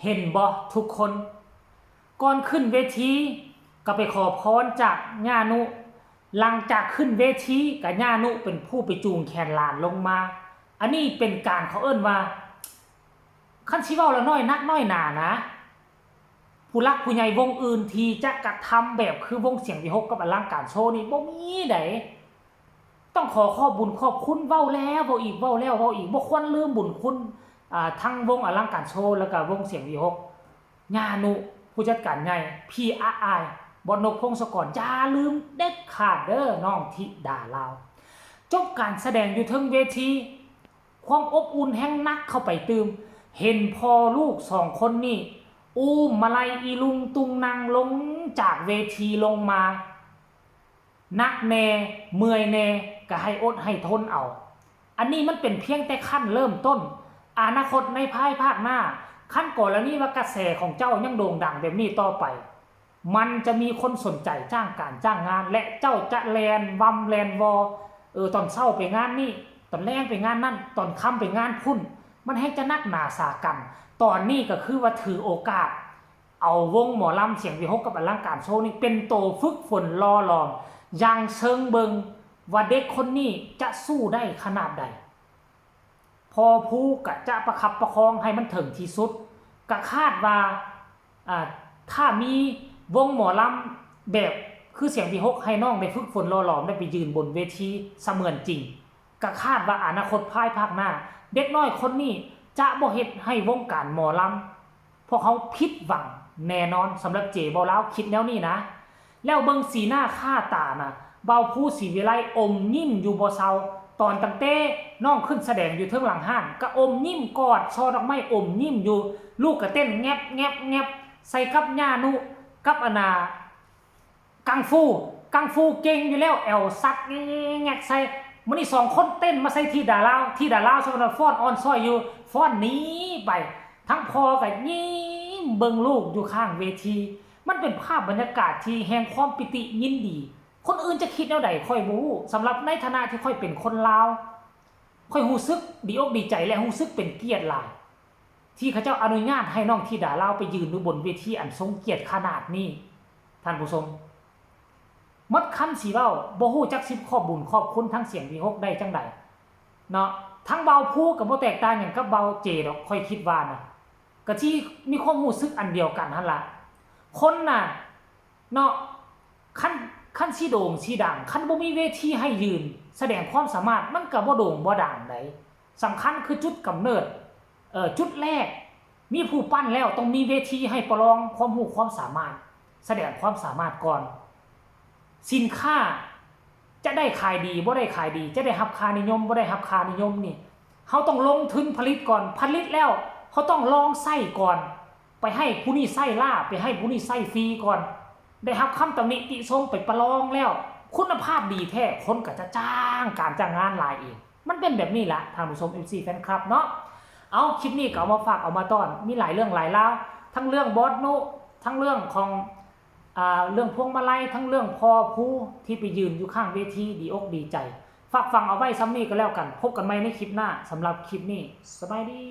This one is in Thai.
เห็นบ่ทุกคนก่อนขึ้นเวทีก็ไปขอพรจากย่านุหลังจากขึ้นเวทีก็ย่านุเป็นผู้ไปจูงแขนหลานลงมาอันนี้เป็นการเขาเอิ้นว่าคันสิเว้าแล้วน้อยนักน้อยหนานะผู้รักผู้ใหญ่วงอื่นที่จะกระทำแบบคือวงเสียงวิหกกับอลังการโชว์นี่บ่มีไดต้องขอบุญขอบคุณเว้าแล้วเว้าอีกเว้าแล้วเว้าอีกบ่ควรลืมบุญคุณทั้งวงอลังการโชว์แล้วก็วงเสียงวิหกญานุผู้จัดการใหญ่พี่อาอายบนนกพงศกรอย่าลืมเด็ดขาดเด้อน้องธิดาลาวจบการแสดงอยู่ถึงเวทีความอบอุ่นแห่งนักเข้าไปตื่มเห็นพ่อลูก2คนนี่อู้มาลัยอีลุงตุงนางลงจากเวทีลงมานักแน่เมื่อยแน่ก็ให้อดให้ทนเอาอันนี้มันเป็นเพียงแต่ขั้นเริ่มต้นอนาคตในภายภาคหน้าขั้นก่อนแล้วนี่ว่ากระแสของเจ้ายังโด่งดังแบบนี้ต่อไปมันจะมีคนสนใจจ้างการจ้างงานและเจ้าจะแลนวัมแลนวอตอนเช้าไปงานนี่ตอนแรงไปงานนั่นตอนค่ำไปงานพุ่นมันแห้งจะนักหนาสากันตอนนี้ก็คือว่าถือโอกาสเอาวงหมอลำเสียงวิหกกับอลังการโชว์นี่เป็นโตฝึกฝนรอหลอมยังเชิงเบิงว่าเด็กคนนี้จะสู้ได้ขนาดใดพอผู้กะจะประคับประคองให้มันถึงที่สุดกะคาดว่าถ้ามีวงหมอลำแบบคือเสียงวิหกให้น้องได้ฝึกฝนรอหลอมได้ไปยืนบนเวทีเสมือนจริงกะคาดว่าอนาคตภายภาคหน้าเด็กน้อยคนนี้จะบ่เฮ็ดให้วงการหมอลำพวกเขาผิดหวังแน่นอนสำหรับเจบ่าวคิดแล้วนี่นะแล้วเบิ่งสีหน้าค่าตานะเบาผู้ศรีวิไลอมยิ้มอยู่บ่เซาตอนตั้งแต่น้องขึ้นแสดงอยู่เทิงหลังห้านก็อมยิ้มกอดช่อดอกไม้อมยิ้มอยู่ลูกก็เต้นแงบแงบแงบใส่กับย่านุกับอนากังฟูเก่งอยู่แล้วแอวซัดแงกใส่มื้อนี้2คนเต้นมาใส่ที่ดาลาวสมมุติฟ้อนออนซอยอยู่ฟ้อนหนีไปทั้งพ่อก็ยิ้มเบิ่งลูกอยู่ข้างเวทีมันเป็นภาพบรรยากาศที่แห่งความปิติยินดีคนอื่นจะคิดแนวใดค่อยบ่ฮู้สำหรับในฐานะที่ค่อยเป็นคนลาวค่อยรู้สึกดีอกดีใจและรู้สึกเป็นเกียรติหลายที่เขาเจ้าอนุญาตให้น้องธิดาลาวไปยืนอยู่บนเวทีอันทรงเกียรติขนาดนี้ท่านผู้ชมหมดคำสิเว้าบ่ฮู้จักสิขอบบุญขอบคุณทั้งเสียงวิหกได้จังไดเนาะทั้งเบาผู้ก็บ่แตกต่างหยังกับเบาเจดอกค่อยคิดว่านะก็ที่มีความรู้สึกอันเดียวกันนั่นล่ะคนน่ะเนาะคันสิโด่งสิดังคันบ่มีเวทีให้ยืนแสดงความสามารถมันก็บ่โด่งบ่ดังไดสำคัญคือจุดกำเนิดจุดแรกมีผู้ปั้นแล้วต้องมีเวทีให้ประลองความรู้ความสามารถแสดงความสามารถก่อนสินค้าจะได้ขายดีบ่ได้ขายดีจะได้รับค่านิยมบ่ได้รับค่านิยมนี่เฮาต้องลงทุนผลิตก่อนผลิตแล้วเฮาต้องลองใช้ก่อนไปให้ผู้นี้ใช้ล่าไปให้ผู้นี้ใช้ฟรีก่อนได้รับคำตำหนิติชมไปประลองแล้วคุณภาพดีแท้คนก็จะจ้างการจ้างงานหลายเองมันเป็นแบบนี้ล่ะท่านผู้ชม FC แฟนคลับเนาะเอาคลิปนี้ก็เอามาฝากเอามาต้อนมีหลายเรื่องหลายราวทั้งเรื่องบอสโนทั้งเรื่องของเรื่องพวงมาลัยทั้งเรื่องพอผู้ที่ไปยืนอยู่ข้างเวทีดีอกดีใจฝากฟังเอาไว้ซ้ำนี้ก็แล้วกันพบกันใหม่ในคลิปหน้าสำหรับคลิปนี้สบายดี